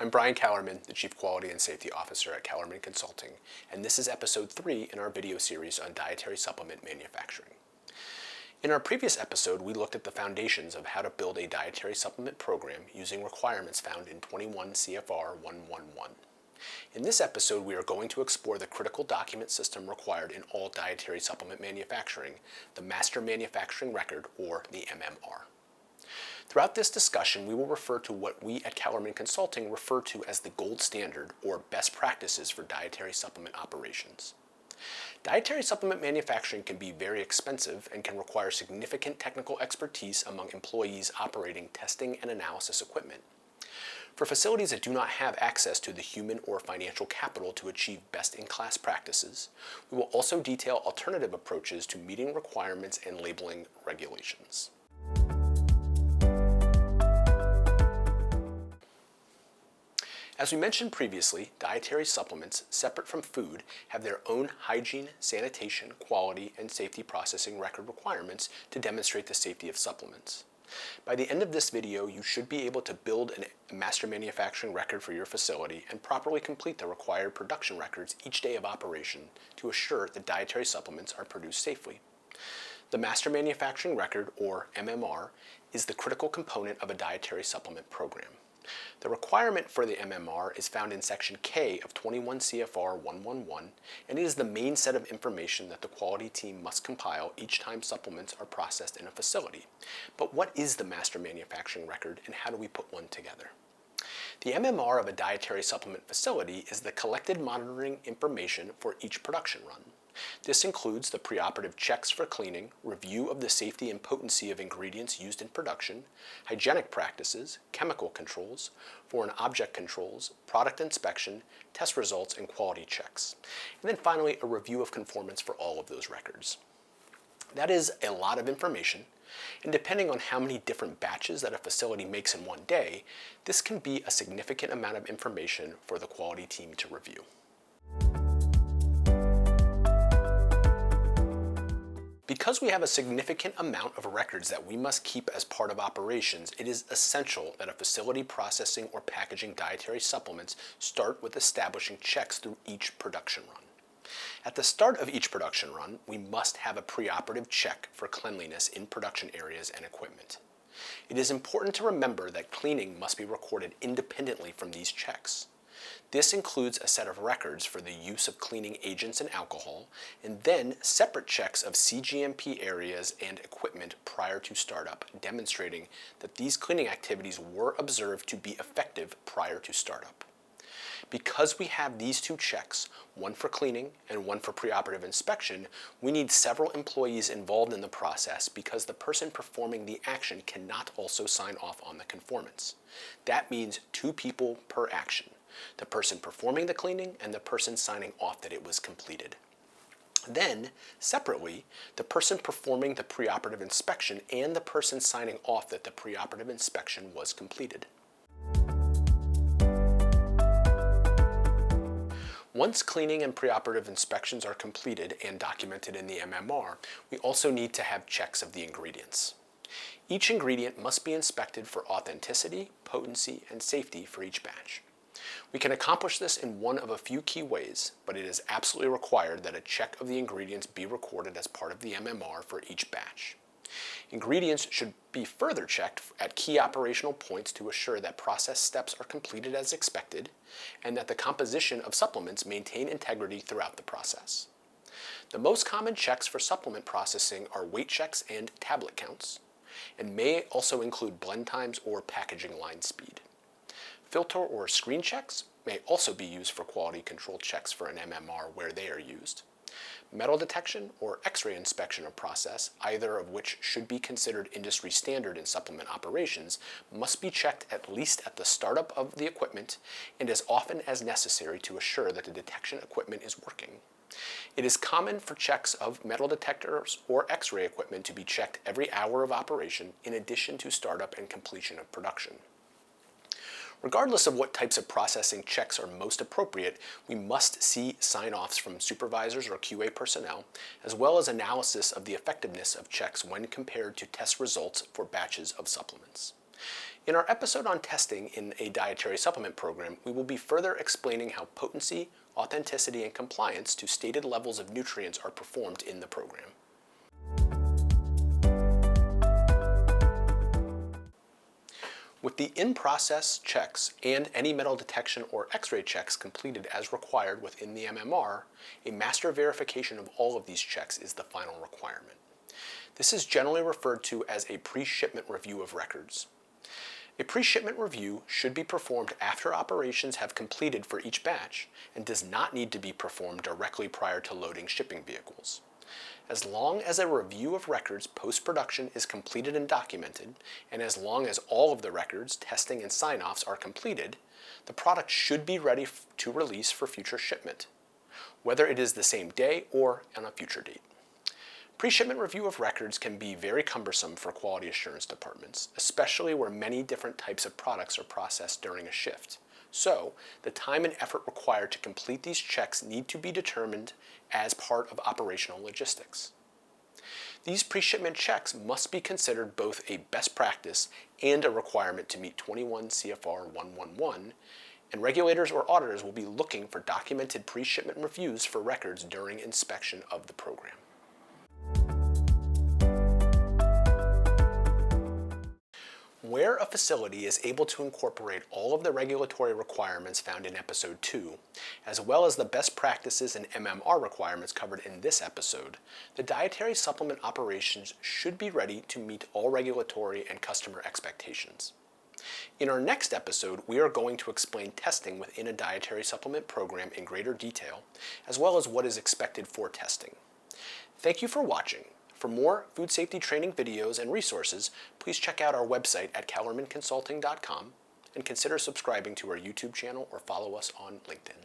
I'm Brian Kellerman, the Chief Quality and Safety Officer at Kellerman Consulting, and this is episode 3 in our video series on dietary supplement manufacturing. In our previous episode, we looked at the foundations of how to build a dietary supplement program using requirements found in 21 CFR 111. In this episode, we are going to explore the critical document system required in all dietary supplement manufacturing, the Master Manufacturing Record, or the MMR. Throughout this discussion, we will refer to what we at Kellerman Consulting refer to as the gold standard or best practices for dietary supplement operations. Dietary supplement manufacturing can be very expensive and can require significant technical expertise among employees operating testing and analysis equipment. For facilities that do not have access to the human or financial capital to achieve best-in-class practices, we will also detail alternative approaches to meeting requirements and labeling regulations. As we mentioned previously, dietary supplements, separate from food, have their own hygiene, sanitation, quality, and safety processing record requirements to demonstrate the safety of supplements. By the end of this video, you should be able to build a master manufacturing record for your facility and properly complete the required production records each day of operation to assure that dietary supplements are produced safely. The Master Manufacturing Record, or MMR, is the critical component of a dietary supplement program. The requirement for the MMR is found in Section K of 21 CFR 111, and it is the main set of information that the quality team must compile each time supplements are processed in a facility. But what is the Master Manufacturing Record, and how do we put one together? The MMR of a dietary supplement facility is the collected monitoring information for each production run. This includes the pre-operative checks for cleaning, review of the safety and potency of ingredients used in production, hygienic practices, chemical controls, foreign object controls, product inspection, test results, and quality checks. And then finally, a review of conformance for all of those records. That is a lot of information, and depending on how many different batches that a facility makes in one day, this can be a significant amount of information for the quality team to review. Because we have a significant amount of records that we must keep as part of operations, it is essential that a facility processing or packaging dietary supplements start with establishing checks through each production run. At the start of each production run, we must have a pre-operative check for cleanliness in production areas and equipment. It is important to remember that cleaning must be recorded independently from these checks. This includes a set of records for the use of cleaning agents and alcohol, and then separate checks of cGMP areas and equipment prior to startup, demonstrating that these cleaning activities were observed to be effective prior to startup. Because we have these two checks, one for cleaning and one for preoperative inspection, we need several employees involved in the process because the person performing the action cannot also sign off on the conformance. That means 2 people per action. The person performing the cleaning and the person signing off that it was completed. Then, separately, the person performing the preoperative inspection and the person signing off that the preoperative inspection was completed. Once cleaning and preoperative inspections are completed and documented in the MMR, we also need to have checks of the ingredients. Each ingredient must be inspected for authenticity, potency, and safety for each batch. We can accomplish this in one of a few key ways, but it is absolutely required that a check of the ingredients be recorded as part of the MMR for each batch. Ingredients should be further checked at key operational points to assure that process steps are completed as expected and that the composition of supplements maintain integrity throughout the process. The most common checks for supplement processing are weight checks and tablet counts, and may also include blend times or packaging line speed. Filter or screen checks may also be used for quality control checks for an MMR where they are used. Metal detection or X-ray inspection of process, either of which should be considered industry standard in supplement operations, must be checked at least at the startup of the equipment and as often as necessary to assure that the detection equipment is working. It is common for checks of metal detectors or X-ray equipment to be checked every hour of operation in addition to startup and completion of production. Regardless of what types of processing checks are most appropriate, we must see sign-offs from supervisors or QA personnel, as well as analysis of the effectiveness of checks when compared to test results for batches of supplements. In our episode on testing in a dietary supplement program, we will be further explaining how potency, authenticity, and compliance to stated levels of nutrients are performed in the program. With the in-process checks and any metal detection or X-ray checks completed as required within the MMR, a master verification of all of these checks is the final requirement. This is generally referred to as a pre-shipment review of records. A pre-shipment review should be performed after operations have completed for each batch and does not need to be performed directly prior to loading shipping vehicles. As long as a review of records post-production is completed and documented, and as long as all of the records, testing, and sign-offs are completed, the product should be ready to release for future shipment, whether it is the same day or on a future date. Pre-shipment review of records can be very cumbersome for quality assurance departments, especially where many different types of products are processed during a shift. So, the time and effort required to complete these checks need to be determined as part of operational logistics. These pre-shipment checks must be considered both a best practice and a requirement to meet 21 CFR 111, and regulators or auditors will be looking for documented pre-shipment reviews for records during inspection of the program. Where a facility is able to incorporate all of the regulatory requirements found in Episode 2, as well as the best practices and MMR requirements covered in this episode, the dietary supplement operations should be ready to meet all regulatory and customer expectations. In our next episode, we are going to explain testing within a dietary supplement program in greater detail, as well as what is expected for testing. Thank you for watching. For more food safety training videos and resources, please check out our website at kellermanconsulting.com and consider subscribing to our YouTube channel or follow us on LinkedIn.